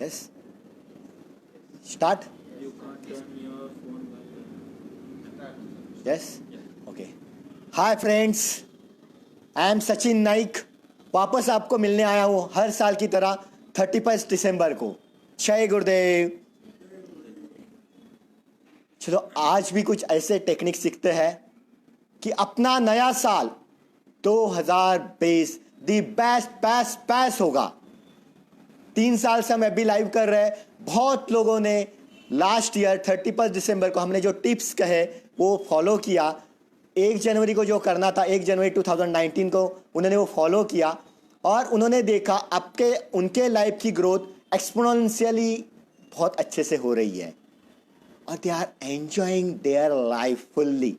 Yes. Start. You can't turn your phone while Yes. Okay. Hi friends. I am Sachin Naik. वापस आपको मिलने आया हूँ हर साल की तरह 31 दिसंबर को. जय गुरुदेव. चलो आज भी कुछ ऐसे टेक्निक सीखते हैं कि अपना नया साल 2020 दी बेस्ट होगा. 3 साल से हम अभी लाइव कर रहे हैं. बहुत लोगों ने लास्ट ईयर 31 दिसंबर को हमने जो टिप्स कहे वो फॉलो किया. 1 जनवरी को जो करना था 1 जनवरी 2019 को उन्होंने वो फॉलो किया और उन्होंने देखा आपके उनके लाइफ की ग्रोथ एक्सपोनेंशियली बहुत अच्छे से हो रही है और they are enjoying their life fully.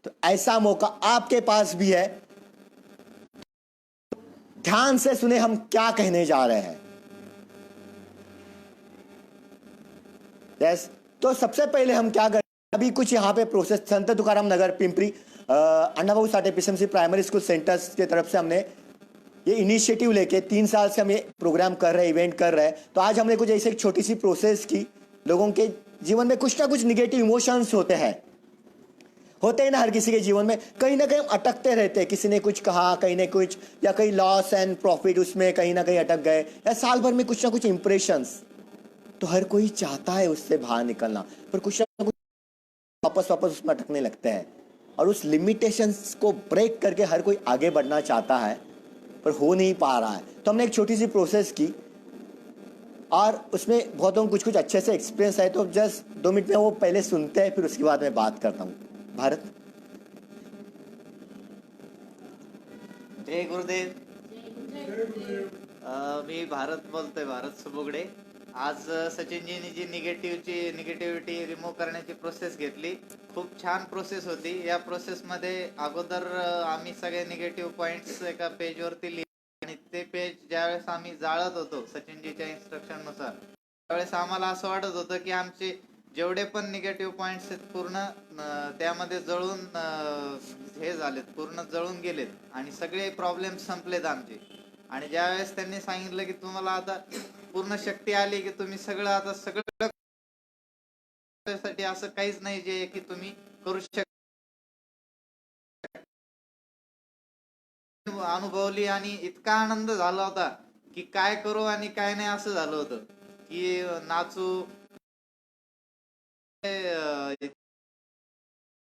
तो ऐसा मौका आपके पास भी है. ध्यान से सुने हम क्या कहने जा रहे हैं. यस. तो सबसे पहले हम क्या करें, अभी कुछ यहाँ पे process Sant Tukaram Nagar Pimpri Annabhau Sathe PMC primary school centres की तरफ से हमने ये इनिशिएटिव लेके 3 साल से हम ये प्रोग्राम कर रहे हैं, इवेंट कर रहे हैं. तो आज हमने कुछ ऐसे एक छोटी सी प्रोसेस की. लोगों के जीवन में कुछ ना कुछ निगेटिव इमोशंस होते हैं ना. हर किसी के जीवन में कहीं ना कहीं अटकते रहते हैं. किसी ने कुछ कहा, कहीं ने कुछ, या कहीं लॉस एंड प्रॉफिट उसमें कहीं ना कहीं अटक गए, या साल भर में कुछ ना कुछ इंप्रेशंस. तो हर कोई चाहता है उससे बाहर निकलना, पर कुछ ना कुछ वापस उसमें अटकने लगते हैं और उस लिमिटेशंस को ब्रेक करके हर कोई आगे बढ़ना चाहता है पर हो नहीं पा रहा है. तो हमने एक छोटी सी प्रोसेस की और उसमें बहुतों को कुछ अच्छे से एक्सपीरियंस है. तो जस्ट 2 मिनट में वो पहले सुनते हैं, फिर उसके बाद मैं बात करता हूँ. भारत. जय गुरुदेव. मी भारत बोलतोय, भारत सुबुगडे. आज सचिनजींनी जी निगेटिव्हिटी रिमूव्ह करण्याची प्रोसेस घेतली, खूप छान प्रोसेस होती. या प्रोसेसमध्ये अगोदर आम्ही सगळे निगेटिव्ह पॉइंट्स एका पेजवरती लिहिले आणि ते पेज ज्यावेळेस आम्ही जाळत होतो सचिनजीच्या इन्स्ट्रक्शननुसार, त्यावेळेस आम्हाला असं वाटत होतं की आमचे जेवढे पण निगेटिव्ह पॉइंट्स आहेत पूर्ण त्यामध्ये जळून हे झालेत, पूर्ण जळून गेलेत आणि सगळे प्रॉब्लेम संपलेत आमचे. आणि ज्यावेळेस त्यांनी सांगितलं की तुम्हाला आता पूर्ण शक्ती आली की तुम्ही सगळं आता सगळं साठी असं काहीच नाही जे की तुम्ही करू अनुभवली आणि इतका आनंद झाला होता की काय करू आणि काय नाही असं झालं होतं की नाचू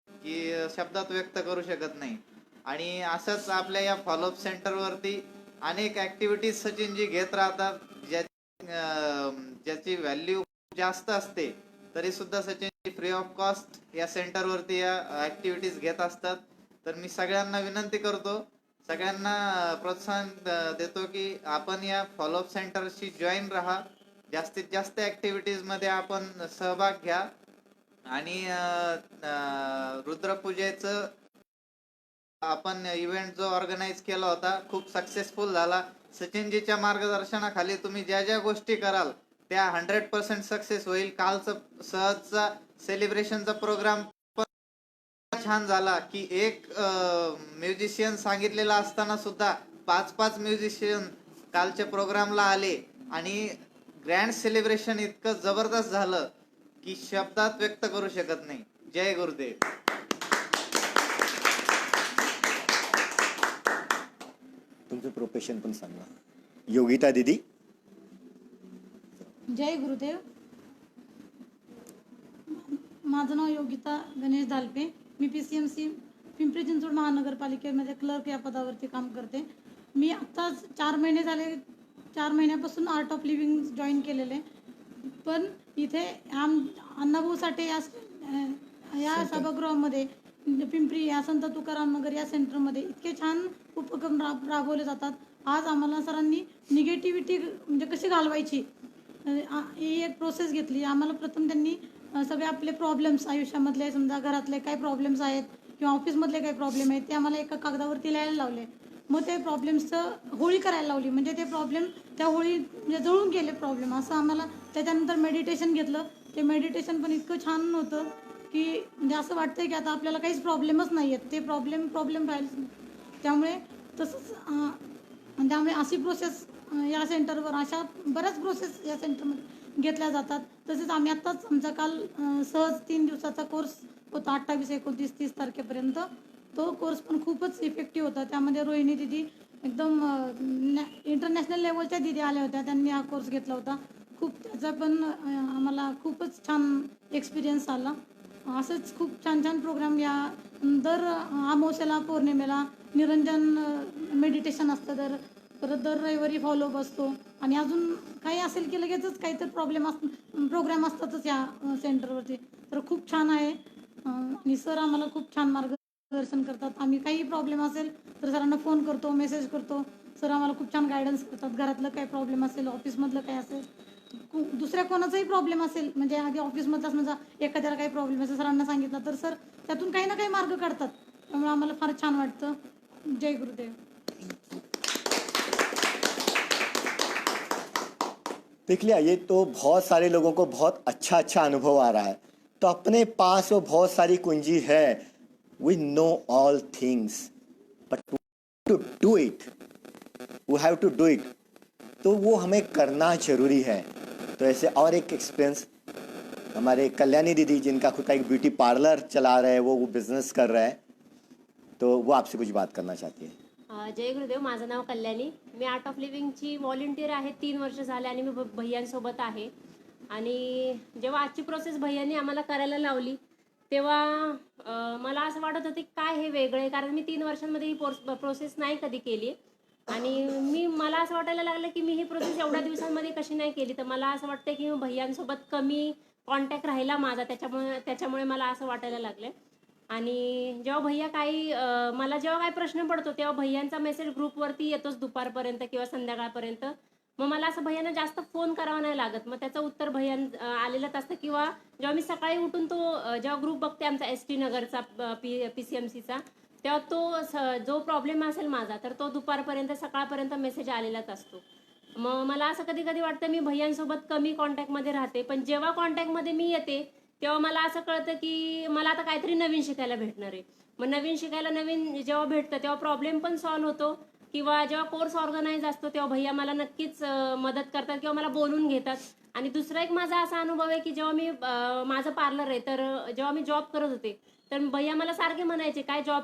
की शब्दात व्यक्त करू शकत नाही. आणि असंच आपल्या या फॉलोअप सेंटर वरती अनेक ऍक्टिव्हिटीज सचिनजी घेत राहतात ज्याची व्हॅल्यू जास्त असते, तरी सुद्धा सचिनजी फ्री ऑफ कॉस्ट या सेंटर वरती या ऍक्टिव्हिटीज घेत असतात. तर मी सगळ्यांना विनंती करतो, सगळ्यांना प्रोत्साहन देतो की आपण या फॉलोअप सेंटरशी जॉईन राहा. जास्तीत जास्त ऍक्टिव्हिटीज मध्ये आपण सहभाग घ्या आणि रुद्रपूजेचं आपण इव्हेंट जो ऑर्गनाइज केला होता खूप सक्सेसफुल झाला. सचिनजीच्या मार्गदर्शनाखाली तुम्ही ज्या ज्या गोष्टी कराल त्या 100% सक्सेस होईल. कालचं सहजचा सेलिब्रेशनचा प्रोग्राम पण छान झाला की एक म्युझिशियन सांगितलेला असताना सुद्धा 5 म्युझिशियन कालच्या प्रोग्रामला आले आणि ग्रँड सेलिब्रेशन इतकं जबरदस्त झालं की शब्दात व्यक्त करू शकत नाही. जय गुरुदेव. तुमचं प्रोफेशन पण सांगा. योगिता दीदी. जय गुरुदेव. माझं नाव योगिता गणेश दालपे. मी PCMC पिंपरी चिंचवड महानगरपालिकेमध्ये क्लर्क या पदावरती काम करते. मी आत्ताच 4 महिने झाले, 4 महिन्यापासून आर्ट ऑफ लिव्हिंग जॉईन केलेले. पण इथे अण्णाभाऊ साठे या सभागृहामध्ये पिंपरी या संत तुकाराम नगर या सेंटरमध्ये इतके छान उपक्रम राबवले जातात. आज आम्हाला सरांनी निगेटिव्हिटी म्हणजे कशी घालवायची ही एक प्रोसेस घेतली. आम्हाला प्रथम त्यांनी सगळे आपले प्रॉब्लेम्स आयुष्यामधले, समजा घरातले काय प्रॉब्लेम्स आहेत किंवा ऑफिसमधले काही प्रॉब्लेम आहेत ते आम्हाला एका कागदावरती लिहायला लावले. मग ते प्रॉब्लेम्सचं होळी करायला लावली, म्हणजे ते प्रॉब्लेम त्या होळी म्हणजे जळून गेले प्रॉब्लेम असं आम्हाला. त्याच्यानंतर मेडिटेशन घेतलं. ते मेडिटेशन पण इतकं छान होतं की म्हणजे असं वाटतंय की आता आपल्याला काहीच प्रॉब्लेमच नाही आहेत, ते प्रॉब्लेम राहील. त्यामुळे तसंच त्यामुळे अशी प्रोसेस या सेंटरवर अशा बऱ्याच प्रोसेस या सेंटरमध्ये घेतल्या जातात. तसेच आम्ही आत्ताच आमचा काल सहज 3 दिवसाचा कोर्स होता 28, 29, 30 तारखेपर्यंत. तो कोर्स पण खूपच इफेक्टिव्ह होता. त्यामध्ये रोहिणी दिदी एकदम इंटरनॅशनल लेवलच्या दिदी आल्या होत्या. त्यांनी हा कोर्स घेतला होता. खूप त्याचा पण आम्हाला खूपच छान एक्सपिरियन्स आला. असंच खूप छान छान प्रोग्राम या दर अमावस्येला पौर्णिमेला निरंजन मेडिटेशन असतं, परत दर रविवारी फॉलोअप असतो आणि अजून काही असेल की लगेचच काहीतरी प्रोग्राम असतातच या सेंटरवरती. तर खूप छान आहे आणि सर आम्हाला खूप छान मार्गदर्शन करतात. आम्ही काही प्रॉब्लेम असेल तर सरांना फोन करतो, मेसेज करतो. सर आम्हाला खूप छान गायडन्स करतात. घरातलं काही प्रॉब्लेम असेल, ऑफिसमधलं काय असेल, दुसऱ्या कोणाचाही प्रॉब्लेम असेल, म्हणजे आधी ऑफिसमधला समजा एखाद्याला काही प्रॉब्लेम असेल सरांना सांगितलं तर सर त्यातून काही ना काही मार्ग काढतात. त्यामुळे आम्हाला फार छान वाटतं. जय गुरुदेव. देख लिया, ये तो बहुत सारे लोगों को बहुत अच्छा अच्छा अनुभव आ रहा है. तो अपने पास वो बहुत सारी कुंजी है. We know all things but to do it, we have to do it. तो वो हमें करना जरूरी है. तो ऐसे और एक एक्सपीरियंस हमारे कल्याणी दीदी, जिनका खुद का एक ब्यूटी पार्लर चला रहे हैं, वो बिजनेस कर रहे हैं, तो वो आपसे कुछ बात करना चाहती है. जय गुरुदेव. माझं नाव कल्याणी. मी आर्ट ऑफ लिव्हिंगची व्हॉलेंटियर आहे. 3 वर्ष झाले आणि मी भैयांसोबत आहे. आणि जेव्हा आजची प्रोसेस भैयांनी आम्हाला करायला लावली तेव्हा मला असं वाटत होतं की काय हे वेगळं आहे, कारण मी 3 वर्षांमध्ये ही प्रोसेस नाही कधी केली. आणि मला असं वाटायला लागलं की मी ही प्रोसेस एवढ्या दिवसांमध्ये कशी नाही केली. तर मला असं वाटतं की भैयांसोबत कमी कॉन्टॅक्ट राहिला माझा, त्याच्यामुळे मला असं वाटायला लागलं. आणि जेव्हा भैया मला जेव्हा काही प्रश्न पडतो तेव्हा भैयांचा मेसेज ग्रुपवरती येतोच दुपारपर्यंत किंवा संध्याकाळपर्यंत. मग मला असं भैयांना जास्त फोन करावा नाही लागत. मग त्याचं उत्तर आलेलंच असतं. किंवा जेव्हा मी सकाळी उठून जेव्हा ग्रुप बघते आमचा ST नगरचा PCMCचा, तेव्हा जो प्रॉब्लेम असेल माझा तर तो दुपारपर्यंत सकाळपर्यंत मेसेज आलेलाच असतो. मग मला असं कधी कधी वाटतं मी भैयांसोबत कमी कॉन्टॅक्टमध्ये राहते, पण जेव्हा कॉन्टॅक्टमध्ये मी येते तेव्हा मला असं कळतं की मला आता काहीतरी नवीन शिकायला भेटणार आहे. मग नवीन जेव्हा भेटतं तेव्हा प्रॉब्लेम पण सॉल्व्ह होतो. किंवा जेव्हा कोर्स ऑर्गनाईज असतो तेव्हा भैया मला नक्कीच मदत करतात किंवा मला बोलून घेतात. आणि दुसरा एक माझा असा अनुभव आहे की जेव्हा मी माझं पार्लर आहे, तर जेव्हा मी जॉब करत होते तर भैया मला सारखे म्हणायचे काय जॉब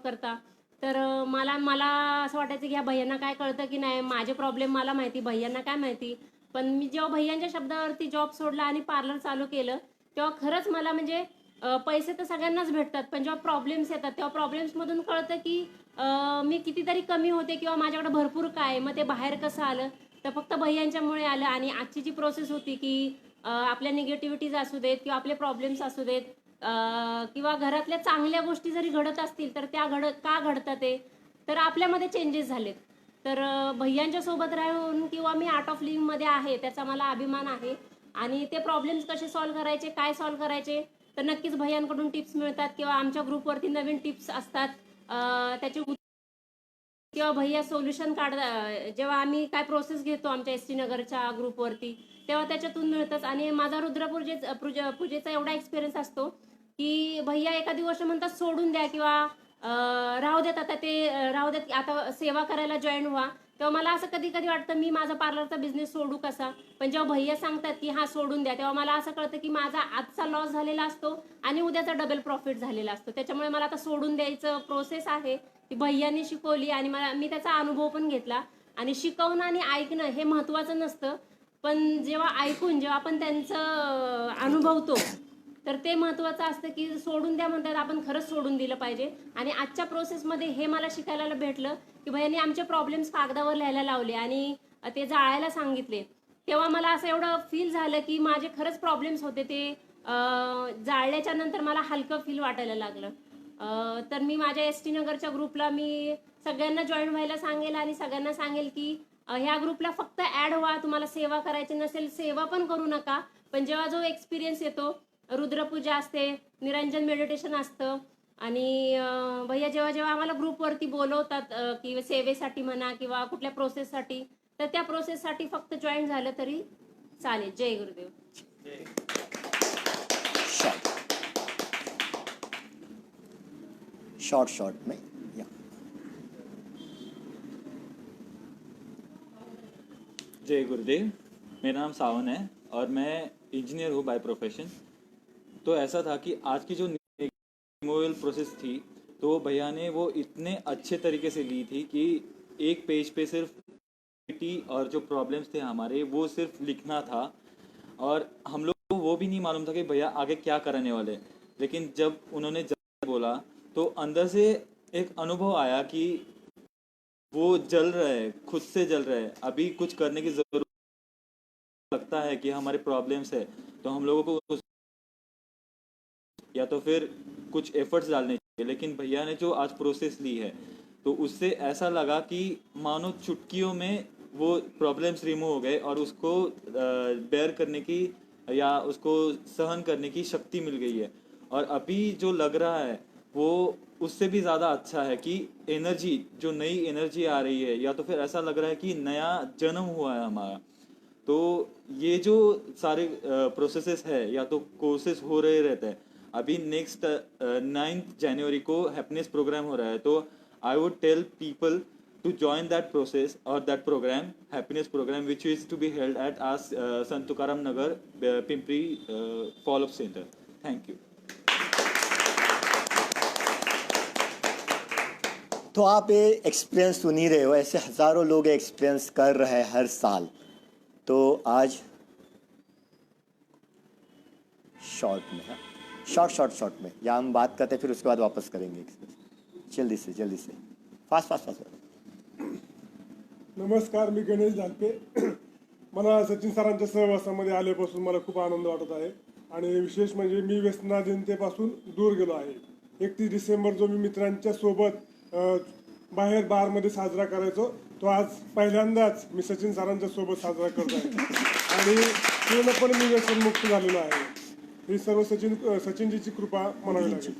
करता. तर मला असं वाटायचं की ह्या भैयांना काय कळतं की नाही, माझे प्रॉब्लेम मला माहिती, भैयांना काय माहिती. पण मी जेव्हा भैयांच्या शब्दावरती जॉब सोडला आणि पार्लर चालू केलं तेव्हा खरंच मला म्हणजे पैसे तर सगळ्यांनाच भेटतात, पण जेव्हा प्रॉब्लेम्स येतात तेव्हा प्रॉब्लेम्समधून कळतं की मी कितीतरी कमी होते किंवा माझ्याकडे भरपूर काय. मग ते बाहेर कसं आलं तर फक्त भैयांच्यामुळे आलं. आणि आजची जी प्रोसेस होती की आपल्या निगेटिव्हिटीज असू देत किंवा आपले प्रॉब्लेम्स असू देत किंवा घरातल्या चांगल्या गोष्टी जरी घडत असतील तर त्या का घडतात ते तर आपल्यामध्ये चेंजेस झालेत. तर भैयांच्या सोबत राहून किंवा मी आर्ट ऑफ लिव्हिंगमध्ये आहे त्याचा मला अभिमान आहे. आणि ते प्रॉब्लेम्स कसे सॉल्व्ह करायचे, काय सॉल्व्ह करायचे, तर नक्कीच भैयांकडून टिप्स मिळतात किंवा आमच्या ग्रुपवरती नवीन टिप्स असतात त्याचे किंवा भैया सोल्युशन जेव्हा आम्ही काय प्रोसेस घेतो आमच्या ST नगरच्या ग्रुपवरती तेव्हा त्याच्यातून मिळतच. आणि माझा पूजेचा एवढा एक्सपिरियन्स असतो की भैया एखादी गोष्ट म्हणतात सोडून द्या किंवा राहू देत, आता सेवा करायला जॉईन व्हा. तेव्हा मला असं कधी कधी वाटतं मी माझा पार्लरचा बिझनेस सोडू कसा. पण जेव्हा भैया सांगतात की हा सोडून द्या तेव्हा मला असं कळतं की माझा आजचा लॉस झालेला असतो आणि उद्याचा डबल प्रॉफिट झालेला असतो. त्याच्यामुळे मला आता सोडून द्यायचं प्रोसेस आहे ती भैयांनी शिकवली आणि मी त्याचा अनुभव पण घेतला. आणि शिकवणं आणि ऐकणं हे महत्वाचं नसतं, पण जेव्हा आपण त्यांचं अनुभवतो तर ते महत्वाचं असतं की सोडून द्या म्हणतात, आपण खरंच सोडून दिलं पाहिजे. आणि आजच्या प्रोसेसमध्ये हे मला शिकायला भेटलं की भैयांनी आमचे प्रॉब्लेम्स कागदावर लिहायला लावले आणि ते जाळायला सांगितले. तेव्हा मला असं एवढं फील झालं की माझे खरंच प्रॉब्लेम्स होते ते जाळल्याच्या नंतर मला हलकं फील वाटायला लागलं. तर मी माझ्या ST नगरच्या ग्रुपला मी सगळ्यांना जॉईन व्हायला सांगेल आणि सगळ्यांना सांगेल की ह्या ग्रुपला फक्त ऍड व्हा. तुम्हाला सेवा करायची नसेल सेवा पण करू नका, पण जेव्हा जो एक्सपिरियन्स येतो, रुद्रपूजा असते, निरंजन मेडिटेशन असतं आणि भैया जेव्हा आम्हाला ग्रुपवरती बोलवतात की सेवेसाठी म्हणा किंवा कुठल्या प्रोसेससाठी, तर त्या प्रोसेससाठी फक्त जॉईन झालं तरी चालेल. जय गुरुदेव. शॉर्ट में या जय गुरुदेव। मेरा नाम सावन है और मैं इंजीनियर हूँ बाय प्रोफेशन। तो ऐसा था कि आज की जो रिमूवल प्रोसेस थी तो भैया ने वो इतने अच्छे तरीके से ली थी कि एक पेज पे सिर्फ और जो प्रॉब्लम्स थे हमारे वो सिर्फ लिखना था और हम लोग को वो भी नहीं मालूम था कि भैया आगे क्या करने वाले। लेकिन जब उन्होंने बोला तो अंदर से एक अनुभव आया कि वो जल रहा है, खुद से जल रहा है। अभी कुछ करने की जरूरत लगता है कि हमारे प्रॉब्लम्स है तो हम लोगों को या तो फिर कुछ एफर्ट्स डालने चाहिए। लेकिन भैया ने जो आज प्रोसेस ली है तो उससे ऐसा लगा कि मानो चुटकियों में वो प्रॉब्लम्स रिमूव हो गए और उसको बेयर करने की या उसको सहन करने की शक्ति मिल गई है। और अभी जो लग रहा है वो उससे भी ज़्यादा अच्छा है कि एनर्जी, जो नई एनर्जी आ रही है, या तो फिर ऐसा लग रहा है कि नया जन्म हुआ है हमारा। तो ये जो सारे प्रोसेसेस है या तो कोर्सेज हो रहे रहते हैं। अभी नेक्स्ट 9 जनवरी को हैप्पीनेस प्रोग्राम हो रहा है तो I would tell people to join that process or that program, happiness program, which is to be held at our Sant Tukaram Nagar, Pimpri follow-up center. Thank you. तो आप ये experience सुन ही रहे हो, ऐसे हज़ारों लोग एक्सपीरियंस कर रहे हैं हर साल। तो आज शॉर्ट में या हम बात करते फिर उसके बाद वापस करेंगे। जल्दी से फास्ट। नमस्कार, मी गणेश धालपे। मला सचिन सरांच्या सहवासामध्ये आल्यापासून मला खूप आनंद वाटत आहे आणि विशेष म्हणजे मी व्यसनाधीनतेपासून दूर गेलो आहे। 31 डिसेंबर जो मी मित्रांच्या सोबत बाहेर बारमध्ये साजरा करायचो तो आज पहिल्यांदाच मी सचिन सरांच्या सोबत साजरा करत आहे आणि पूर्णपणे मी व्यसनमुक्त झालेलो आहे। ही सर्व सचिनजीची कृपा म्हणावी लागेल,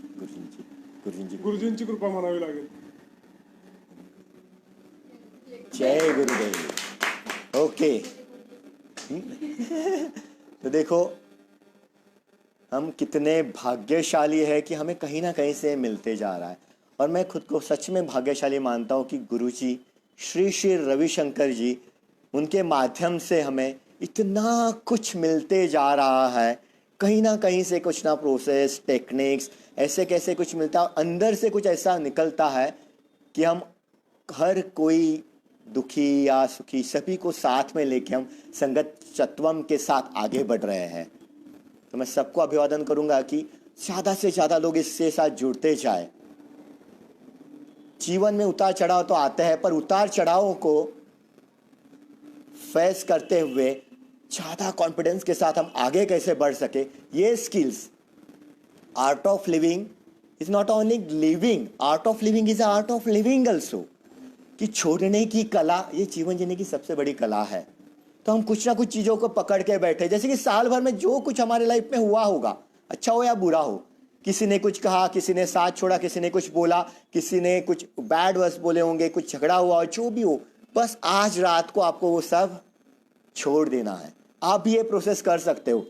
गुरुजींची कृपा म्हणावी लागेल। जय गुरुदेव। ओके तो देखो हम कितने भाग्यशाली है कि हमें कहीं ना कहीं से मिलते जा रहा है। और मैं खुद को सच में भाग्यशाली मानता हूँ कि गुरुजी श्री रविशंकर जी, उनके माध्यम से हमें इतना कुछ मिलते जा रहा है। कहीं ना कहीं से कुछ ना प्रोसेस, टेक्निक्स ऐसे कैसे कुछ मिलता है, अंदर से कुछ ऐसा निकलता है कि हम हर कोई दुखी या सुखी सभी को साथ में लेके हम संगत चत्वम के साथ आगे बढ़ रहे हैं। तो मैं सबको अभिवादन करूंगा कि ज़्यादा से ज़्यादा लोग इससे साथ जुड़ते जाए। जीवन में उतार चढ़ाव तो आते हैं, पर उतार चढ़ावों को फेस करते हुए ज़्यादा कॉन्फिडेंस के साथ हम आगे कैसे बढ़ सके, ये skills, art of living is not only living, art of living is art of living also. कि छोड़ने की कला, ये जीवन जीने की सबसे बड़ी कला है। तो हम कुछ ना कुछ चीज़ों को पकड़ के बैठे, जैसे कि साल भर में जो कुछ हमारे लाइफ में हुआ होगा, अच्छा हो या बुरा हो, किसी ने कुछ कहा, किसी ने साथ छोड़ा, किसी ने कुछ बोला, किसी ने कुछ बैड वर्ड्स बोले होंगे, कुछ झगड़ा हुआ हो, जो भी हो, बस आज रात को आपको वो सब छोड़ देना है। आप भी ये प्रोसेस कर सकते हो।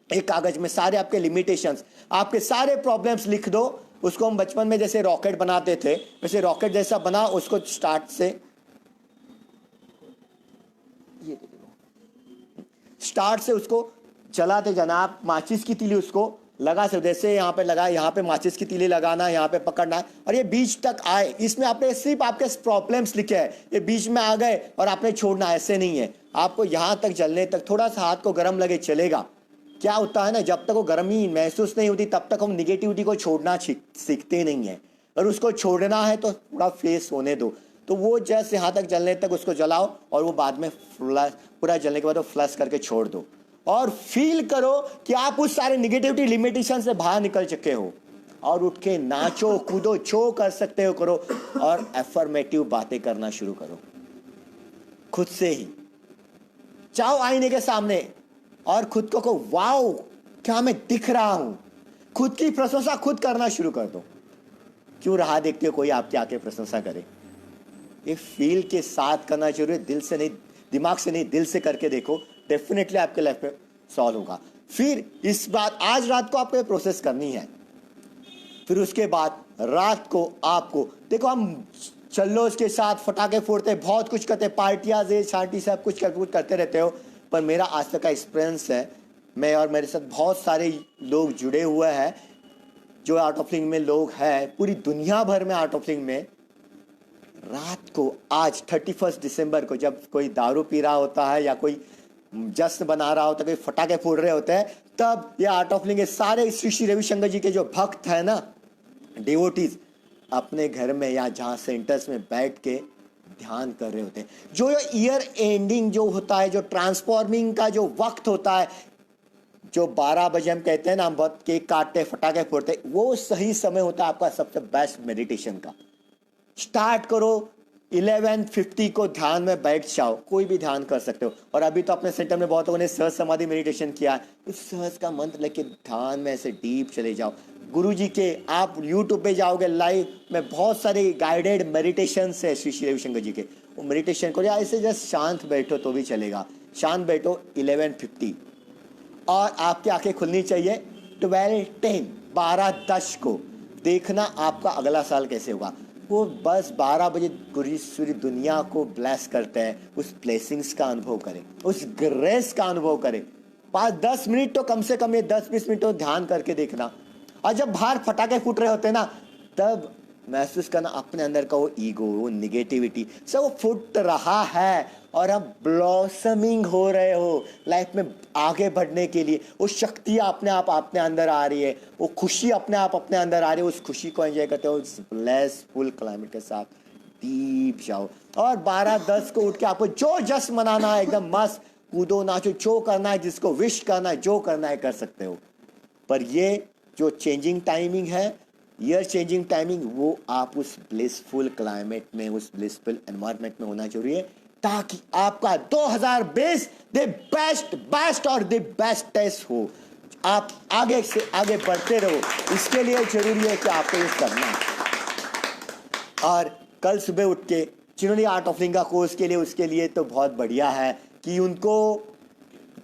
एक कागज में सारे आपके लिमिटेशंस, आपके सारे प्रॉब्लम्स लिख दो। उसको हम बचपन में जैसे रॉकेट बनाते थे वैसे रॉकेट जैसा बना, उसको स्टार्ट से उसको चलाते जाना। आप माचिस की तीली उसको लगा सकते, जैसे यहाँ पे लगा, यहाँ पे माचिस की तीली लगाना, यहाँ पे पकड़ना है और ये बीच तक आए। इसमें आपने सिर्फ आपके प्रॉब्लम्स लिखे हैं, ये बीच में आ गए और आपने छोड़ना, ऐसे नहीं है। आपको यहाँ तक जलने तक, थोड़ा सा हाथ को गर्म लगे चलेगा। क्या होता है ना, जब तक वो गर्मी महसूस नहीं होती तब तक हम निगेटिविटी को छोड़ना सीखते नहीं हैं। और उसको छोड़ना है तो पूरा फेस होने दो। तो वो जैसे यहाँ तक जलने तक उसको जलाओ और वो बाद में पूरा जलने के बाद वो फ्लश करके छोड़ दो और फील करो कि आप उस सारे निगेटिविटी लिमिटेशन से बाहर निकल चुके हो और उठ के नाचो, कूदो, जो कर सकते हो करो और एफर्मेटिव बातें करना शुरू करो खुद से ही। जाओ आईने के सामने और खुद को कहो, वाओ क्या मैं दिख रहा हूं। खुद की प्रशंसा खुद करना शुरू कर दो। क्यों राह देखते हो कोई आपकी आके प्रशंसा करे। ये फील के साथ करना जरूरी है, दिल से नहीं, दिमाग से नहीं, दिल से करके देखो, डेफिनेटली आपके लाइफ में सॉल्व होगा। फिर इस बात आज रात को आपको ये प्रोसेस करनी है। फिर उसके बाद रात को आपको देखो, हम चलो उसके साथ फटाके फोड़ते, बहुत कुछ करते, पार्टियाँ ये शांति सब कुछ करते रहते हो। पर मेरा आज तक का एक्सपीरियंस है, मैं और मेरे साथ बहुत सारे लोग जुड़े हुए हैं जो आर्ट ऑफ लिविंग में लोग हैं, पूरी दुनिया भर में आर्ट ऑफ लिविंग में। रात को आज 31 दिसंबर को जब कोई दारू पी रहा होता है या कोई जश्न बना रहा होता है, कोई फटाके फोड़ रहे होते हैं, तब ये आर्ट ऑफ लिविंग के सारे श्री श्री रविशंकर जी के जो भक्त है ना, डिवोटीज, अपने घर में या जहाँ सेंटर्स में बैठ के ध्यान कर रहे होते हैं। जो ईयर एंडिंग जो होता है, जो ट्रांसफॉर्मिंग का जो वक्त होता है, जो 12 बजे हम कहते हैं ना, हम बहुत केक काटते फटाके फोड़ते, वो सही समय होता है आपका सबसे बेस्ट मेडिटेशन का। स्टार्ट करो 11:50 को, ध्यान में बैठ जाओ, कोई भी ध्यान कर सकते हो। और अभी तो अपने सेंटर में बहुत लोगों ने सहज समाधि मेडिटेशन किया है, उस सहज का मंत्र लेके ध्यान में ऐसे डीप चले जाओ। गुरु जी के आप यूट्यूब पे जाओगे, लाइव में बहुत सारे गाइडेड मेडिटेशन है श्री श्री रविशंकर जी के, वो मेडिटेशन करो या ऐसे जस्ट शांत बैठो तो भी चलेगा। शांत बैठो 11:50 और आपकी आंखें खुलनी चाहिए 12:10 को। देखना आपका अगला साल कैसे होगा। वो बस 12 बजे गुरु सूर्य दुनिया को ब्लेस करते हैं, उस ब्लेसिंग्स का अनुभव करें, उस ग्रेस का अनुभव करें। 5-10 मिनट तो कम से कम, ये 10-20 मिनट तो ध्यान करके देखना। और जब बाहर फटाके फूट रहे होते हैं ना, तब महसूस करना अपने अंदर का वो ईगो, वो निगेटिविटी सब वो फूट रहा है और आप ब्लॉसमिंग हो रहे हो लाइफ में आगे बढ़ने के लिए। वो शक्ति अपने आप अपने अंदर आ रही है, वो खुशी अपने आप अपने अंदर आ रही है। उस खुशी को एंजॉय करते हो, उस ब्लेसफुल क्लाइमेट के साथ डीप जाओ। और 12:10 को उठ के आपको जो जश्न मनाना है, एकदम मस्त कूदो नाचो, जो करना है, जिसको विश करना है, जो करना है कर सकते हो। पर ये जो चेंजिंग टाइमिंग है, ईयर चेंजिंग टाइमिंग, वो आप उस ब्लिसफुल क्लाइमेट में, उस ब्लिसफुल एनवायरनमेंट में होना जरूरी है, ताकि आपका 2020 द बेस्ट और द बेस्टेस्ट हो। आप आगे से आगे बढ़ते रहो। इसके लिए जरूरी है कि आपको ये करना है। और कल सुबह उठ के जिन्होंने आर्ट ऑफ लिविंग का कोर्स के लिए, उसके लिए तो बहुत बढ़िया है कि उनको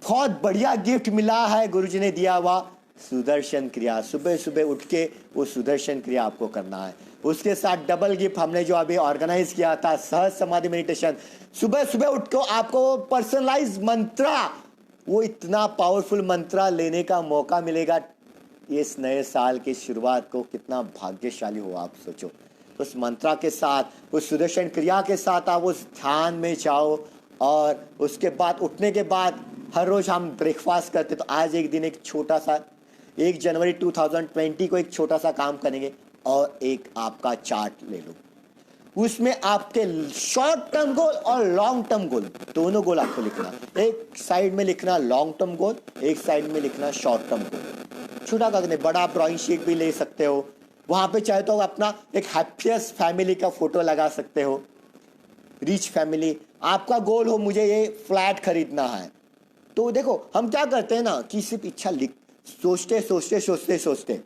बहुत बढ़िया गिफ्ट मिला है, गुरुजी ने दिया हुआ सुदर्शन क्रिया। सुबह सुबह उठ के वो सुदर्शन क्रिया आपको करना है। उसके साथ डबल गिफ्ट हमने जो अभी ऑर्गेनाइज किया था, सहज समाधि मेडिटेशन। सुबह सुबह उठ के आपको पर्सनलाइज मंत्रा, वो इतना पावरफुल मंत्रा लेने का मौका मिलेगा। इस नए साल की शुरुआत को कितना भाग्यशाली हो आप सोचो। उस मंत्रा के साथ, उस सुदर्शन क्रिया के साथ आप उस ध्यान में जाओ। और उसके बाद उठने के बाद हर रोज हम ब्रेकफास्ट करते, तो आज एक दिन एक छोटा सा 1 जनवरी 2020 को एक छोटा सा काम करेंगे और एक आपका चार्ट ले लो। उसमें आपके शॉर्ट टर्म गोल और लॉन्ग टर्म गोल, दोनों गोल आपको लिखना। एक साइड में लिखना लॉन्ग टर्म गोल, एक साइड में लिखना शॉर्ट टर्म गोल। छोटा करके बड़ा आप ड्राइंग शीट भी ले सकते हो। वहां पे चाहे तो अपना एक हैप्पीएस्ट फैमिली का फोटो लगा सकते हो, रिच फैमिली। आपका गोल हो मुझे ये फ्लैट खरीदना है, तो देखो हम क्या करते हैं ना कि सिर्फ इच्छा लिख सोचते सोचते सोचते सोचते।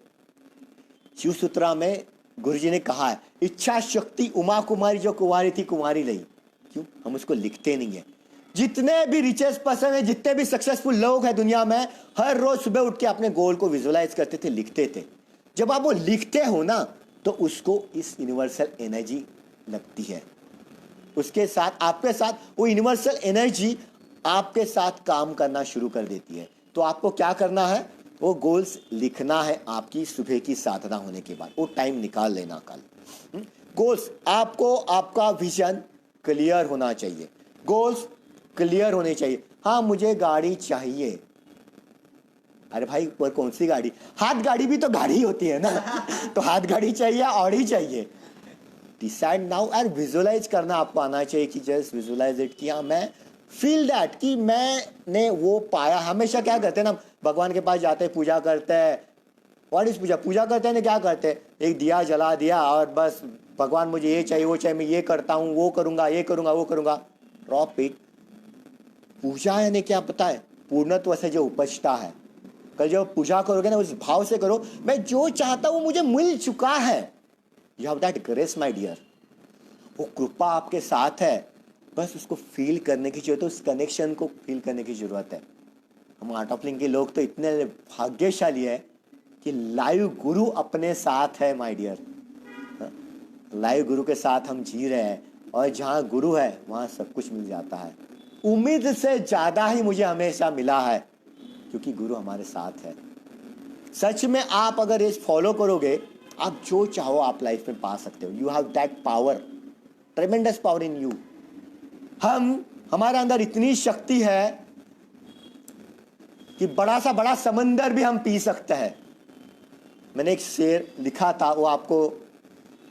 शिव सूत्रा में गुरुजी ने कहा है, इच्छा शक्ति उमा कुमारी जो कुंवारी थी कुंवारी रही। क्यों हम उसको लिखते नहीं है। जितने भी रिचेस्ट पर्सन है, जितने भी सक्सेसफुल लोग हैं दुनिया में, हर रोज सुबह उठ के अपने गोल को विजुअलाइज करते थे, लिखते थे। जब आप वो लिखते हो ना, तो उसको इस यूनिवर्सल एनर्जी लगती है। उसके साथ आपके साथ वो यूनिवर्सल एनर्जी आपके साथ काम करना शुरू कर देती है। तो आपको क्या करना है, वो गोल्स लिखना है। आपकी सुबह की साधना होने के बाद वो टाइम निकाल लेना कल। गोल्स आपको, आपका विजन क्लियर होना चाहिए, गोल्स क्लियर होने चाहिए। हाँ मुझे गाड़ी चाहिए, अरे भाई पर कौन सी गाड़ी, हाथ गाड़ी भी तो गाड़ी होती है ना तो हाथ गाड़ी चाहिए, ऑडी चाहिए। डिसाइड नाउ और विजुअलाइज करना आपको आना चाहिए कि जस्ट विजुअलाइज इट, कि हाँ मैं फील दैट कि मैंने वो पाया। हमेशा क्या करते हैं ना, भगवान के पास जाते हैं, पूजा करते हैं। व्हाट इज पूजा, पूजा करते हैं ना, क्या करते हैं, एक दिया जला दिया और बस भगवान मुझे ये चाहिए वो चाहिए, मैं ये करता हूँ, वो करूँगा, ये करूँगा, वो करूँगा। Drop it. पूजा यानी क्या पता है, पूर्णत्व से जो उपजता है। कल जब पूजा करोगे ना, उस भाव से करो, मैं जो चाहता हूँ मुझे मिल चुका है। You have that grace my dear. वो कृपा आपके साथ है, बस उसको फील करने की जरूरत है, उस कनेक्शन को फील करने की जरूरत है। हम आर्ट ऑफ लिविंग के लोग तो इतने भाग्यशाली है कि लाइव गुरु अपने साथ है माय डियर। लाइव गुरु के साथ हम जी रहे हैं, और जहाँ गुरु है वहाँ सब कुछ मिल जाता है। उम्मीद से ज़्यादा ही मुझे हमेशा मिला है, क्योंकि गुरु हमारे साथ है। सच में आप अगर इस फॉलो करोगे, आप जो चाहो आप लाइफ में पा सकते हो। You have that power, ट्रेमेंडस power in you. हमारे अंदर इतनी शक्ति है कि बड़ा सा बड़ा समंदर भी हम पी सकते हैं। मैंने एक शेर लिखा था, वो आपको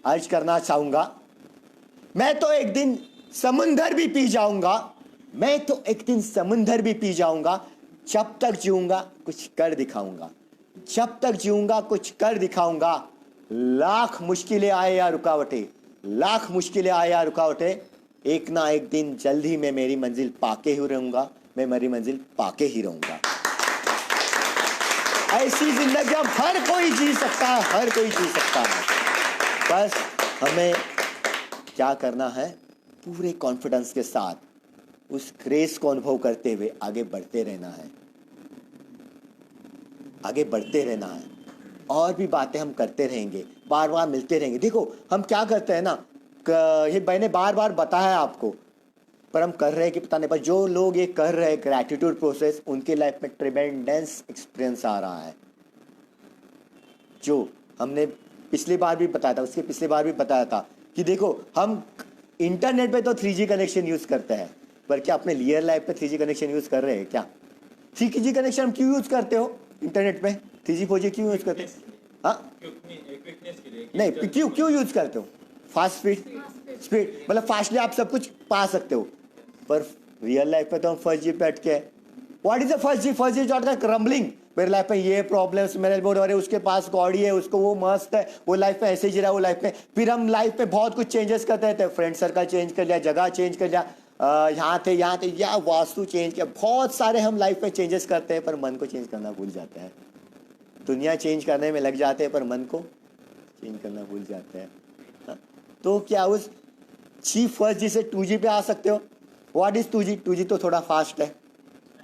अर्ज करना चाहूंगा। मैं तो एक दिन समंदर भी पी जाऊंगा, मैं तो एक दिन समंदर भी पी जाऊंगा, जब तक जीऊंगा कुछ कर दिखाऊंगा, जब तक जीऊंगा कुछ कर दिखाऊंगा। लाख मुश्किलें आए या रुकावटें, लाख मुश्किलें आए या रुकावटें, एक ना एक दिन जल्द ही मैं मेरी मंजिल पाके ही रहूंगा, मैं मेरी मंजिल पाके ही रहूंगा। ऐसी जिंदगी अब हर कोई जी सकता है, हर कोई जी सकता है। बस हमें क्या करना है, पूरे कॉन्फिडेंस के साथ उस ग्रेस को अनुभव करते हुए आगे बढ़ते रहना है, आगे बढ़ते रहना है। और भी बातें हम करते रहेंगे, बार बार मिलते रहेंगे। देखो हम क्या करते हैं ना, ये मैंने बार बार बताया आपको, पर हम कर रहे हैं कि पता नहीं। पर जो लोग ये कर रहे हैं ग्रैटिट्यूड प्रोसेस, उनके लाइफ में ट्रेमेंडस एक्सपीरियंस आ रहा है। जो हमने पिछली बार भी बताया था, उसके पिछली बार भी बताया था कि देखो हम इंटरनेट पे तो 3G कनेक्शन यूज करते हैं, पर क्या अपने रियल लाइफ पे 3G कनेक्शन यूज कर रहे हैं क्या? 3G कनेक्शन हम क्यों यूज करते हो इंटरनेट पे? 3G 4G क्यों यूज करते हो? हाँ नहीं, क्यों यूज करते हो? फास्ट स्पीड मतलब फास्टली आप सब कुछ पा सकते हो, पर रियल लाइफ में तो हम फर्स्ट जी पे अटके हैं। What is the first G? First G जो आता है क्रम्बलिंग। मेरे लाइफ में ये प्रॉब्लम्स, मेरे बोल रहे उसके पास गाड़ी है, उसको वो मस्त है, वो लाइफ में ऐसे ही जी रहा है, वो लाइफ में। फिर हम लाइफ में बहुत कुछ चेंजेस करते थे, फ्रेंड सर्कल चेंज कर लिया, जगह चेंज कर लिया, यहाँ थे या वास्तु चेंज किया, बहुत सारे हम लाइफ में चेंजेस करते हैं, पर मन को चेंज करना भूल जाते हैं। दुनिया चेंज करने में लग जाते हैं, पर मन को चेंज करना भूल जाते हैं। तो क्या उस फर्स्ट जी से 2G पे आ सकते हो? What is 2G? 2G तो थोड़ा फास्ट है,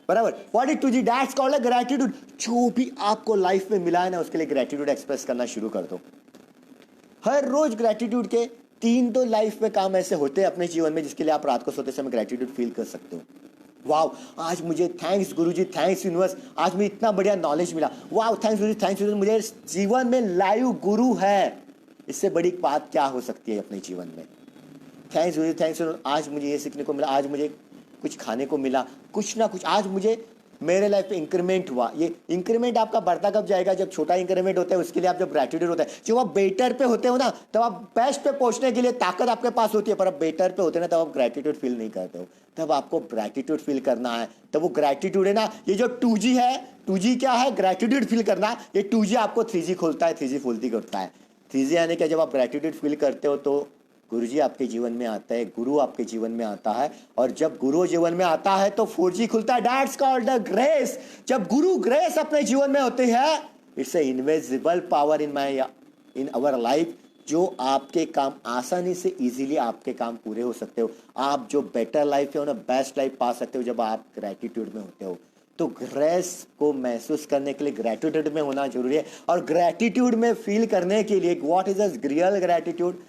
बराबर। What is 2G? That's called gratitude. जो भी आपको लाइफ में मिला है ना, उसके लिए ग्रैटिट्यूड एक्सप्रेस करना शुरू कर दो। हर रोज ग्रैटिट्यूड के 3 तो लाइफ में काम ऐसे होते हैं अपने जीवन में, जिसके लिए आप रात को सोते समय ग्रैटिट्यूड फील कर सकते हो। वाओ, आज मुझे थैंक्स गुरुजी, थैंक्स यूनिवर्स, आज मुझे इतना बढ़िया नॉलेज मिला। वाओ, थैंक्स गुरुजी, थैंक्स यूनिवर्स, मुझे जीवन में लाइव गुरु है। इससे बड़ी बात क्या हो सकती है अपने जीवन में? थैंक्स गुरुजी, थैंक्स यूनिवर्स, आज मुझे ये सीखने को मिला, आज मुझे कुछ खाने को मिला, कुछ ना कुछ आज मुझे मेरे लाइफ में इंक्रीमेंट हुआ। ये इंक्रीमेंट आपका बढ़ता कब जाएगा? जब छोटा इंक्रीमेंट होता है, उसके लिए आप जब ग्रैटिट्यूड होता है, जब आप बेटर पे होते हो ना, तब आप बेस्ट पे पहुंचने के लिए ताकत आपके पास होती है, पर आप बेटर पे होते हैं ना, तब आप ग्रैटिट्यूड फील नहीं करते हो। तब आपको ग्रैटिट्यूड फील करना है। तब वो ग्रैटिट्यूड है ना, ये जो 2G है, 2G क्या है? ग्रैटिट्यूड फील करना। ये 2G आपको 3G खोलता है, 3G फुलती करता है। 3G यानी कि जब आप ग्रैटिट्यूड फील करते हो तो गुरुजी आपके जीवन में आता है, गुरु आपके जीवन में आता है, और जब गुरु जीवन में आता है तो 4G खुलता है। That's called the grace. जब गुरु ग्रेस अपने जीवन में होते हैं, it's a invisible power in our life, जो आपके काम आसानी से इजीली आपके काम पूरे हो सकते हो। आप जो बेटर लाइफ है ना, बेस्ट लाइफ पा सकते हो जब आप ग्रैटिट्यूड में होते हो। तो ग्रेस को महसूस करने के लिए ग्रैटिट्यूड में होना जरूरी है, और ग्रैटिट्यूड में फील करने के लिए what is the real gratitude?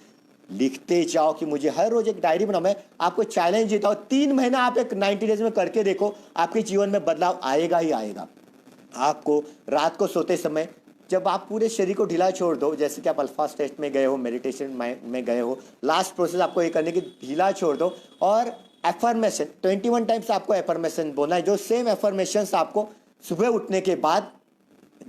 लिखते जाओ कि मुझे हर रोज एक डायरी बनाओ। मैं आपको चैलेंज देता हूं, 3 महीना आप एक 90 डेज में करके देखो, आपके जीवन में बदलाव आएगा ही आएगा। आपको रात को सोते समय जब आप पूरे शरीर को ढीला छोड़ दो, जैसे कि आप अल्फा टेस्ट में गए हो, मेडिटेशन में गए हो, लास्ट प्रोसेस आपको ये करने की, ढीला छोड़ दो और एफर्मेशन 21 टाइम्स आपको एफर्मेशन बोलना है। जो सेम एफर्मेशन आपको सुबह उठने के बाद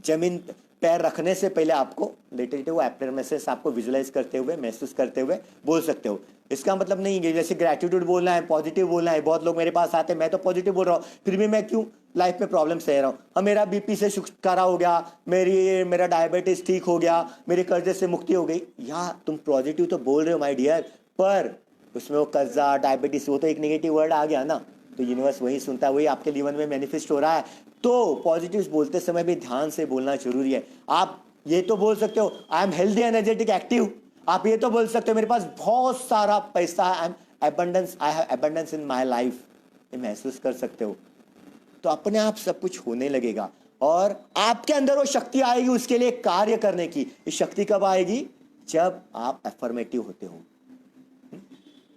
जमीन पैर रखने से पहले आपको लेटे वो एफर्मेशंस आपको विजुलाइज करते हुए, महसूस करते हुए बोल सकते हो। इसका मतलब नहीं है जैसे ग्रैटिट्यूड बोलना है, पॉजिटिव बोलना है। बहुत लोग मेरे पास आते हैं, मैं तो पॉजिटिव बोल रहा हूँ, फिर भी मैं क्यों लाइफ में प्रॉब्लम सह रहा हूँ। अब मेरा बीपी से छुटकारा हो गया, मेरा डायबिटीज ठीक हो गया, मेरे कर्जे से मुक्ति हो गई। या तुम पॉजिटिव तो बोल रहे हो माय डियर, पर उसमें वो कर्जा, डायबिटीज, वो तो एक नेगेटिव वर्ड आ गया ना, तो यूनिवर्स वही सुनता है, वही आपके जीवन में मैनिफेस्ट हो रहा है। तो पॉजिटिव बोलते समय भी ध्यान से बोलना जरूरी है। आप ये तो बोल सकते हो I am healthy, energetic, active. आप ये तो बोल सकते हो मेरे पास बहुत सारा पैसा है, I have abundance in my life. ये महसूस कर सकते हो, तो अपने आप सब कुछ होने लगेगा और आपके अंदर वो शक्ति आएगी उसके लिए कार्य करने की। ये शक्ति कब आएगी? जब आप अफर्मेटिव होते हो,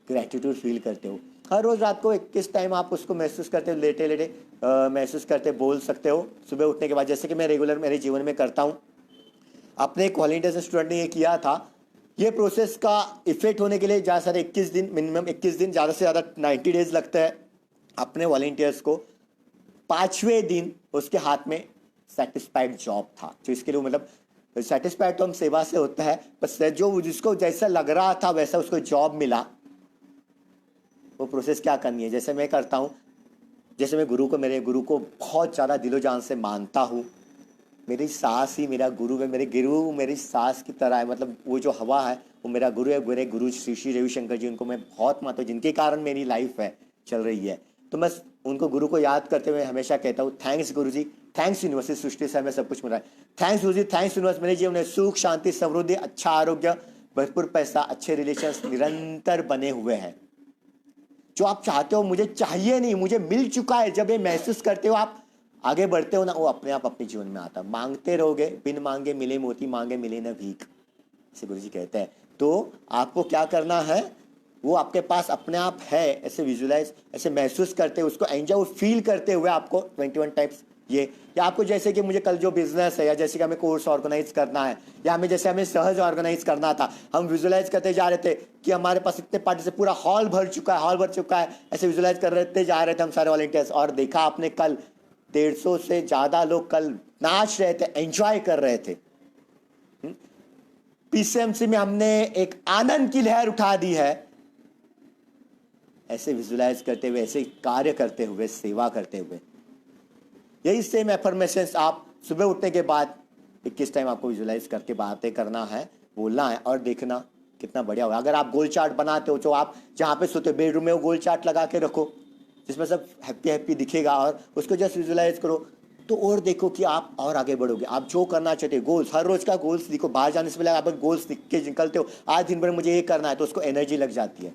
ग्रेटिट्यूड फील करते हो। हर रोज़ रात को 21 टाइम आप उसको महसूस करते हो, लेटे लेटे महसूस करते बोल सकते हो सुबह उठने के बाद, जैसे कि मैं रेगुलर मेरे जीवन में करता हूँ। अपने एक वॉलंटियर स्टूडेंट ने ये किया था। ये प्रोसेस का इफेक्ट होने के लिए ज़्यादा से 21 दिन, मिनिमम 21 दिन, ज़्यादा से ज़्यादा 90 डेज लगता है। अपने वॉलंटियर्स को 5वें दिन उसके हाथ में सेटिस्फाइड जॉब था, जो इसके लिए मतलब सेटिस्फाइड तो हम सेवा से होता है, बस जो जिसको जैसा लग रहा था वैसा उसको जॉब मिला। वो प्रोसेस क्या करनी है, जैसे मैं करता हूँ, जैसे मैं मेरे गुरु को बहुत ज़्यादा दिलो जान से मानता हूँ। मेरी सास ही मेरा गुरु है, मेरे गुरु मेरी सास की तरह है। मतलब वो जो हवा है वो मेरा गुरु है। मेरे गुरु श्री श्री रविशंकर जी, उनको मैं बहुत मानता हूँ, जिनके कारण मेरी लाइफ है चल रही है। तो मैं उनको गुरु को याद करते हुए हमेशा कहता हूँ, थैंक्स गुरु जी, थैंक्स यूनिवर्स, सृष्टि से हमें सब कुछ मिला है। थैंक्स गुरु जी, थैंक्स यूनिवर्स, मेरे जीवन में सुख, शांति, समृद्धि, अच्छा आरोग्य, भरपूर पैसा, अच्छे रिलेशंस निरंतर बने हुए हैं। जो आप चाहते हो मुझे चाहिए नहीं, मुझे मिल चुका है। जब ये महसूस करते हो, आप आगे बढ़ते हो ना, वो अपने आप अपने जीवन में आता। मांगते रहोगे, बिन मांगे मिले मोती, मांगे मिले न भीख, ऐसे गुरु जी कहते हैं। तो आपको क्या करना है, वो आपके पास अपने आप है, ऐसे विजुलाइज, ऐसे महसूस करते हुए, उसको एंजॉय, वो फील करते हुए आपको 21 टाइप्स ये, या आपको जैसे कि मुझे कल जो बिजनेस है, या जैसे कि हमें कोर्स ऑर्गेनाइज करना है, या हमें सहज ऑर्गेनाइज करना था, हम विजुलाइज करते जा रहे थे कि हमारे पास इतने पार्टी से पूरा हॉल भर चुका है, ऐसे विजुलाइज करते जा रहे थे हम सारे वॉलंटियर्स। और देखा आपने कल 150 से ज़्यादा लोग कल नाच रहे थे, एंजॉय कर रहे थे। पीसीएमसी में हमने एक आनंद की लहर उठा दी है, ऐसे विजुलाइज करते हुए, ऐसे कार्य करते हुए, सेवा करते हुए। यही सेम एफर्मेशंस आप सुबह उठने के बाद 21 टाइम आपको विजुलाइज करके बातें करना है, बोलना है, और देखना कितना बढ़िया होगा। अगर आप गोल चार्ट बनाते हो, तो आप जहाँ पे सोते हो बेडरूम में वो गोल चार्ट लगा के रखो, जिसमें सब हैप्पी हैप्पी दिखेगा, और उसको जस्ट विजुलाइज करो। तो और देखो कि आप और आगे बढ़ोगे। आप जो करना चाहते हो, गोल्स, हर रोज का गोल्स लिखो। बाहर जाने से पहले आप गोल्स लिख के निकलते हो, आज दिन भर मुझे ये करना है, तो उसको एनर्जी लग जाती है।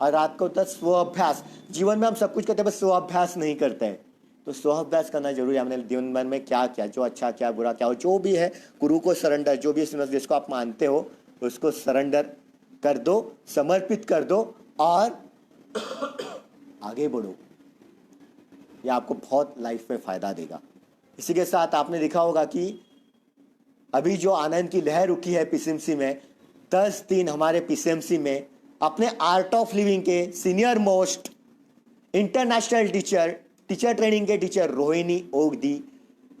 और रात को तो स्व अभ्यास, जीवन में हम सब कुछ करते हैं, बस स्व अभ्यास नहीं करते हैं। तो स्व अभ्यास करना जरूरी है। हमने जीवन में क्या किया, जो अच्छा क्या बुरा क्या हो, जो भी है गुरु को सरेंडर, जो भी जिसको आप मानते हो उसको सरेंडर कर दो, समर्पित कर दो, और आगे बढ़ो। ये आपको बहुत लाइफ में फायदा देगा। इसी के साथ आपने देखा होगा कि अभी जो आनंद की लहर उठी है पीसीएमसी में, 10 दिन हमारे पीसीएमसी में अपने आर्ट ऑफ लिविंग के senior most international teacher training के टीचर रोहिणी ओगदी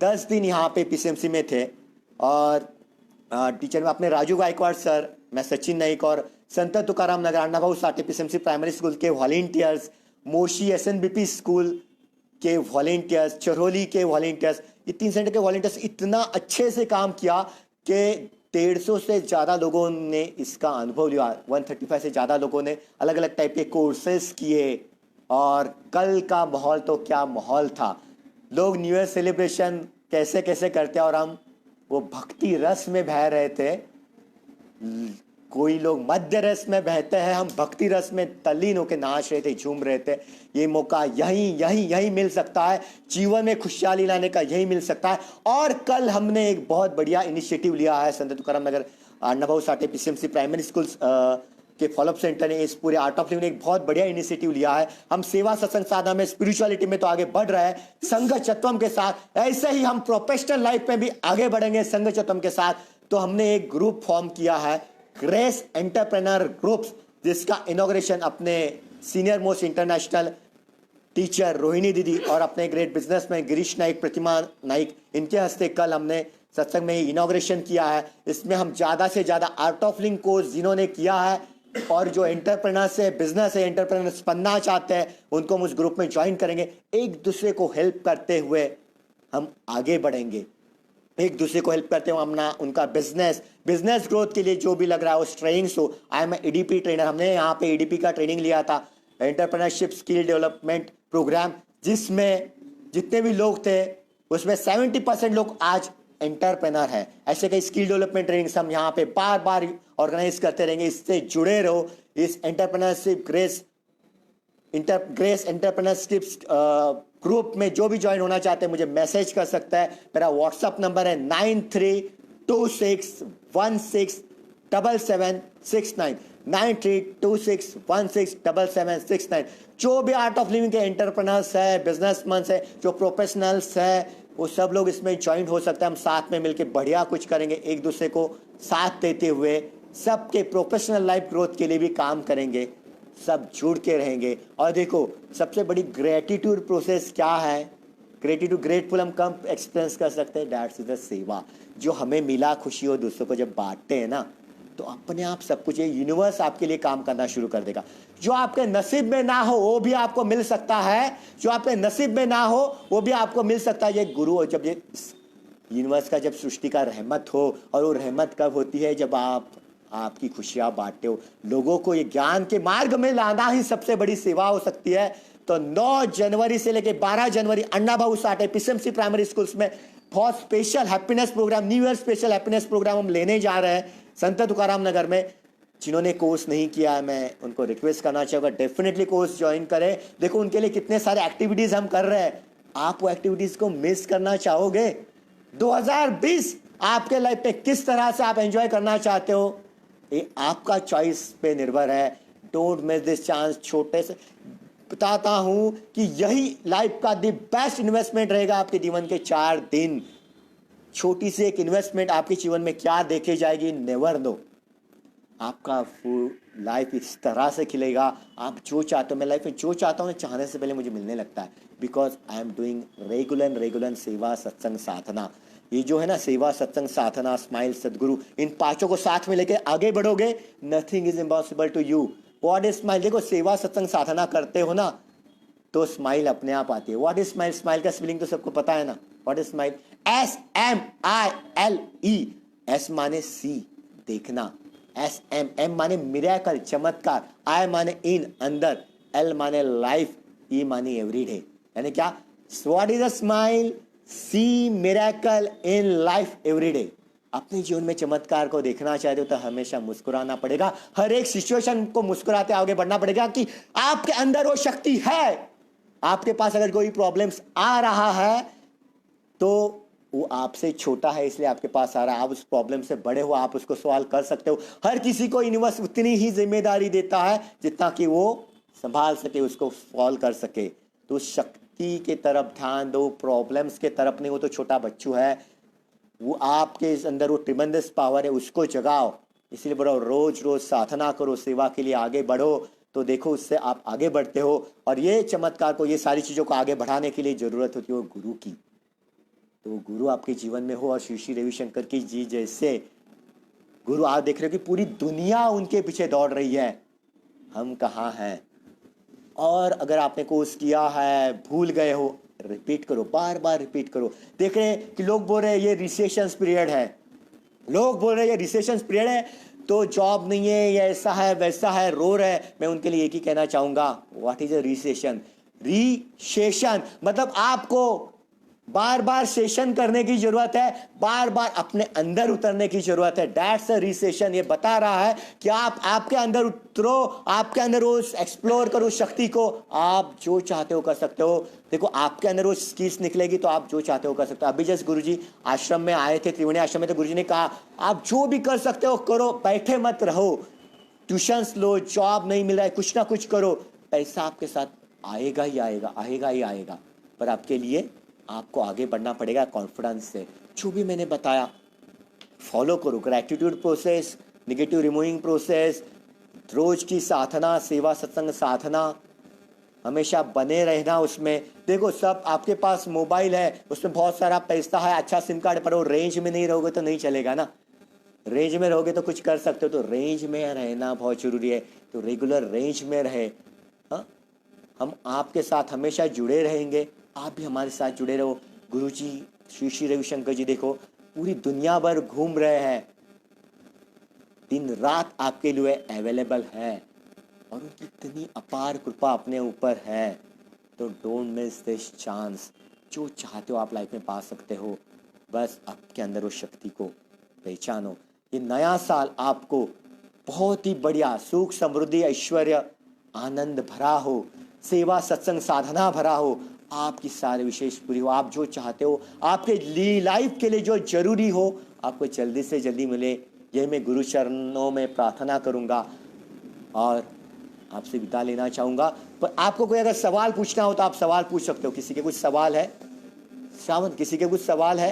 10 दिन यहाँ पे पीसीएमसी में थे। और टीचर में अपने राजू गायकवाड़ सर, मैं सचिन नाइक, और Sant Tukaram Nagar Annabhau Sathe PCMC primary school के वॉलेंटियर्स, मोशी एसएनबीपी स्कूल के वॉलेंटियर्स, चरहोली के वॉलेंटियर्स, ये 3 सेंटर के वॉलेंटियर्स इतना अच्छे से काम किया कि 150 से ज़्यादा लोगों ने इसका अनुभव लिया। 135 से ज़्यादा लोगों ने अलग अलग टाइप के कोर्सेस किए। और कल का माहौल तो क्या माहौल था। लोग न्यू ईयर सेलिब्रेशन कैसे कैसे करते हैं, और हम वो भक्ति रस में बह रहे थे। कोई लोग मध्य रस में बहते हैं, हम भक्ति रस में तल्लीन होकर नाच रहे थे, झूम रहे थे। ये मौका यहीं मिल सकता है, जीवन में खुशहाली लाने का यही मिल सकता है। और कल हमने एक बहुत बढ़िया इनिशिएटिव लिया है, Sant Tukaram Nagar Annabhau Sathe PCMC primary school के फॉलोअप सेंटर ने इस पूरे आर्ट ऑफ लिविंग ने एक बहुत बढ़िया इनिशिएटिव लिया है। हम सेवा, सत्संग, साधना में, स्पिरिचुअलिटी में तो आगे बढ़ रहे हैं, संघचत्वम के साथ ऐसे ही हम प्रोफेशनल लाइफ में भी आगे बढ़ेंगे संघचत्वम के साथ। तो हमने एक ग्रुप फॉर्म किया है, ग्रेस एंटरप्रेन्योर ग्रुप्स, जिसका इनॉग्रेशन अपने senior most international teacher Rohini दीदी और अपने ग्रेट बिजनेसमैन गिरीश नाइक, प्रतिमा नाइक, इनके हस्ते कल हमने सत्संग में इनॉग्रेशन किया है। इसमें हम ज़्यादा से ज़्यादा आर्ट ऑफ लिविंग कोर्स जिन्होंने किया है और जो एंटरप्रेन्योर्स है, बिजनेस है, एंटरप्रेन्योर्स बनना चाहते हैं, उनको हम उस ग्रुप में ज्वाइन करेंगे। एक दूसरे को हेल्प करते हुए हम आगे बढ़ेंगे। एक दूसरे को हेल्प करते हुए हमने उनका बिजनेस ग्रोथ के लिए जो भी लग रहा है उस ट्रेनिंग्स हो। आई एम EDP ट्रेनर, हमने यहाँ पे EDP का ट्रेनिंग लिया था, एंटरप्रेन्योरशिप स्किल डेवलपमेंट प्रोग्राम, जिसमें जितने भी लोग थे उसमें 70% लोग आज एंटरप्रेन्योर है। ऐसे कई स्किल डेवलपमेंट ट्रेनिंग्स हम यहाँ पे बार बार ऑर्गेनाइज करते रहेंगे। इससे जुड़े रहो। इस एंटरप्रेन्योरशिप ग्रेस एंटरप्रेन्योरशिप ग्रुप में जो भी ज्वाइन होना चाहते हैं मुझे मैसेज कर सकता है। मेरा व्हाट्सअप नंबर है 932616 9326177769 9326167769। जो भी आर्ट ऑफ लिविंग के एंटरप्रेनर्स है, बिजनेसमैन है, जो प्रोफेशनल्स है, वो सब लोग इसमें ज्वाइन हो सकते हैं। हम साथ में मिलकर बढ़िया कुछ करेंगे, एक दूसरे को साथ देते हुए सबके प्रोफेशनल लाइफ ग्रोथ के लिए भी काम करेंगे, सब जुड़ के रहेंगे। और देखो सबसे बड़ी ग्रेटिट्यूड प्रोसेस क्या है? ग्रेटिट्यूड, ग्रेटफुल हम कम एक्सपीरियंस कर सकते हैं, दैट्स इज द सेवा। जो हमें मिला खुशी हो दूसरों को जब बांटते हैं ना, तो अपने आप सब कुछ, ये यूनिवर्स आपके लिए काम करना शुरू कर देगा। जो आपके नसीब में ना हो वो भी आपको मिल सकता है, जो आपके नसीब में ना हो वो भी आपको मिल सकता है। ये गुरु, और जब ये यूनिवर्स का जब सृष्टि का रहमत हो, और वो रहमत कब होती है? जब आपकी खुशियां बांटते हो लोगों को। ये ज्ञान के मार्ग में लाना ही सबसे बड़ी सेवा हो सकती है। तो 9 जनवरी से लेकर 12 जनवरी अन्ना भाऊ साठे पीसीएमसी प्राइमरी स्कूल्स में बहुत special happiness program, new year special happiness program हम लेने जा रहे हैं संत तुकाराम नगर में। जिन्होंने कोर्स नहीं किया है, मैं उनको रिक्वेस्ट करना चाहूँगा डेफिनेटली कोर्स ज्वाइन करें। देखो उनके लिए कितने सारे एक्टिविटीज़ हम कर रहे हैं, आप वो एक्टिविटीज़ को मिस करना चाहोगे? 2020 आपके लाइफ पे किस तरह से आप एंजॉय करना चाहते हो, ये आपका चॉइस पे निर्भर है। Don't miss this chance. छोटे से बताता हूं कि यही लाइफ का द बेस्ट इन्वेस्टमेंट रहेगा आपके जीवन के 4 दिन। छोटी सी एक इन्वेस्टमेंट आपके जीवन में क्या देखे जाएगी, नेवर नो। आपका फुल लाइफ इस तरह से खिलेगा, आप जो चाहते हो। मैं लाइफ में जो चाहता हूँ चाहने से पहले मुझे मिलने लगता है, because I am doing regular सेवा सत्संग साधना। ये जो है ना, सेवा सत्संग साधना, स्माइल, सदगुरु, इन 5 को साथ में लेके आगे बढ़ोगे, nothing is impossible to you. What is smile? देखो सेवा सत्संग साधना करते हो ना, तो स्माइल अपने आप आती है। What is smile? स्माइल का स्पेलिंग तो सबको पता है ना। What is smile? SMILE। S माने सी, देखना। SM माने मिरेकल, चमत्कार। I माने इन, अंदर। L माने लाइफ, E माने एवरीडे। यानी क्या? What is a smile? See miracle in life everyday. अपने जीवन में चमत्कार को देखना चाहते हो तो हमेशा मुस्कुराना पड़ेगा। हर एक सिचुएशन को मुस्कुराते आगे बढ़ना पड़ेगा कि आपके अंदर वो शक्ति है। आपके पास अगर कोई प्रॉब्लम्स आ रहा है तो वो आपसे छोटा है, इसलिए आपके पास आ रहा है। आप उस प्रॉब्लम से बड़े हो, आप उसको सॉल्व कर सकते हो। हर किसी को यूनिवर्स उतनी ही जिम्मेदारी देता है जितना कि वो संभाल सके, उसको सॉल्व कर सके। तो शक्ति के तरफ ध्यान दो, प्रॉब्लम्स के तरफ नहीं। वो तो छोटा बच्चू है, वो आपके अंदर वो ट्रिमेंडस पावर है, उसको जगाओ। इसलिए बड़ो रोज रोज साधना करो, सेवा के लिए आगे बढ़ो, तो देखो उससे आप आगे बढ़ते हो। और ये चमत्कार को, ये सारी चीज़ों को आगे बढ़ाने के लिए ज़रूरत होती है वो गुरु की। तो वो गुरु आपके जीवन में हो। और श्री श्री रविशंकर की जी जैसे गुरु आप देख रहे हो कि पूरी दुनिया उनके पीछे दौड़ रही है, हम कहाँ हैं? और अगर आपने कोर्स किया है, भूल गए हो, रिपीट करो, बार बार रिपीट करो। देख रहे हैं कि लोग बोल रहे हैं ये रिसेशन पीरियड है, लोग बोल रहे हैं ये रिसेशन पीरियड है तो जॉब नहीं है, ये ऐसा है वैसा है, रो रहे हैं। मैं उनके लिए एक ही कहना चाहूंगा, what is a recession? Recession मतलब आपको बार बार सेशन करने की जरूरत है, बार बार अपने अंदर उतरने की जरूरत है। That's a recession. ये बता रहा है कि आप आपके अंदर उतरो, आपके अंदर वो एक्सप्लोर करो शक्ति को। आप जो चाहते हो कर सकते हो। देखो आपके अंदर वो स्किल्स निकलेगी तो आप जो चाहते हो कर सकते हो। अभी जैसे गुरुजी आश्रम में आए थे, त्रिवेणी आश्रम में, तो गुरुजी ने कहा आप जो भी कर सकते हो करो, बैठे मत रहो, ट्यूशंस लो, जॉब नहीं मिल रहा है, कुछ ना कुछ करो, पैसा आपके साथ आएगा ही आएगा, आएगा ही आएगा। पर आपके लिए आपको आगे बढ़ना पड़ेगा कॉन्फिडेंस से। जो भी मैंने बताया फॉलो करो। Gratitude process, negative removing process, रोज की साधना, सेवा सत्संग साधना, हमेशा बने रहना उसमें। देखो सब आपके पास मोबाइल है, उसमें बहुत सारा पैसा है, अच्छा सिम कार्ड, पर वो रेंज में नहीं रहोगे तो नहीं चलेगा ना। रेंज में रहोगे तो कुछ कर सकते हो, तो रेंज में रहना बहुत जरूरी है। तो रेगुलर रेंज में रहे। हाँ, हम आपके साथ हमेशा जुड़े रहेंगे, आप भी हमारे साथ जुड़े रहो। गुरुजी श्री श्री रविशंकर जी देखो पूरी दुनिया भर घूम रहे हैं, दिन रात आपके लिए अवेलेबल है, और उनकी इतनी अपार कृपा अपने ऊपर है। तो डोंट मिस दिस चांस। जो चाहते हो आप लाइफ में पा सकते हो, बस आपके अंदर वो शक्ति को पहचानो। ये नया साल आपको बहुत ही बढ़िया सुख, समृद्धि, ऐश्वर्य, आनंद भरा हो, सेवा सत्संग साधना भरा हो, आपकी सारे विशेष पूरी हो। आप जो चाहते हो, आपके लाइफ के लिए जो जरूरी हो, आपको जल्दी से जल्दी मिले। ये मैं गुरु चरणों में प्रार्थना करूंगा और आपसे विदा लेना चाहूंगा। पर आपको कोई अगर सवाल पूछना हो तो आप सवाल पूछ सकते हो। किसी के कुछ सवाल है? श्रावण, किसी के कुछ सवाल है?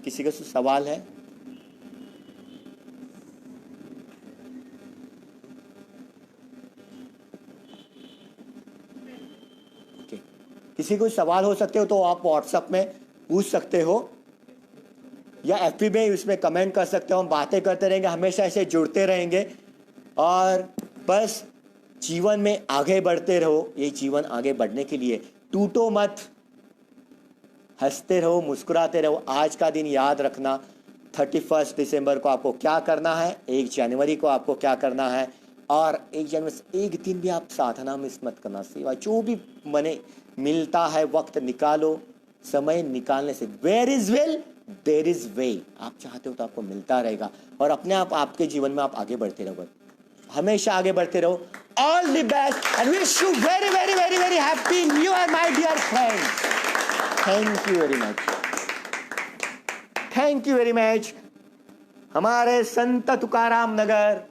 किसी का कुछ सवाल है? ओके, किसी को सवाल हो सकते हो तो आप व्हाट्सएप में पूछ सकते हो या एफबी में उसमें कमेंट कर सकते हो। हम बातें करते रहेंगे, हमेशा ऐसे जुड़ते रहेंगे और बस जीवन में आगे बढ़ते रहो। ये जीवन आगे बढ़ने के लिए टूटो मत, हंसते रहो, मुस्कुराते रहो। आज का दिन याद रखना, 31 दिसंबर को आपको क्या करना है, 1 जनवरी को आपको क्या करना है, और 1 जनवरी से एक दिन भी आप साधना मिस मत करना। सेवा जो भी मने मिलता है वक्त निकालो, समय निकालने से where is will there is way. आप चाहते हो तो आपको मिलता रहेगा और अपने आप आपके जीवन में आप आगे बढ़ते रहो, हमेशा आगे बढ़ते रहो। All the best and wish you very very very very happy new year my dear friends. Thank you very much, thank you very much. हमारे Sant Tukaram Nagar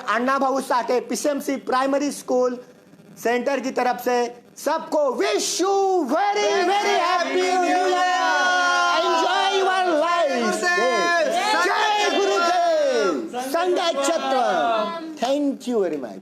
Anna Bhau Sathe PCMC primary school centre की तरफ से सबको wish you very very happy new year. Enjoy your life. जय गुरुदेव, संघ छत्र। Thank you very much.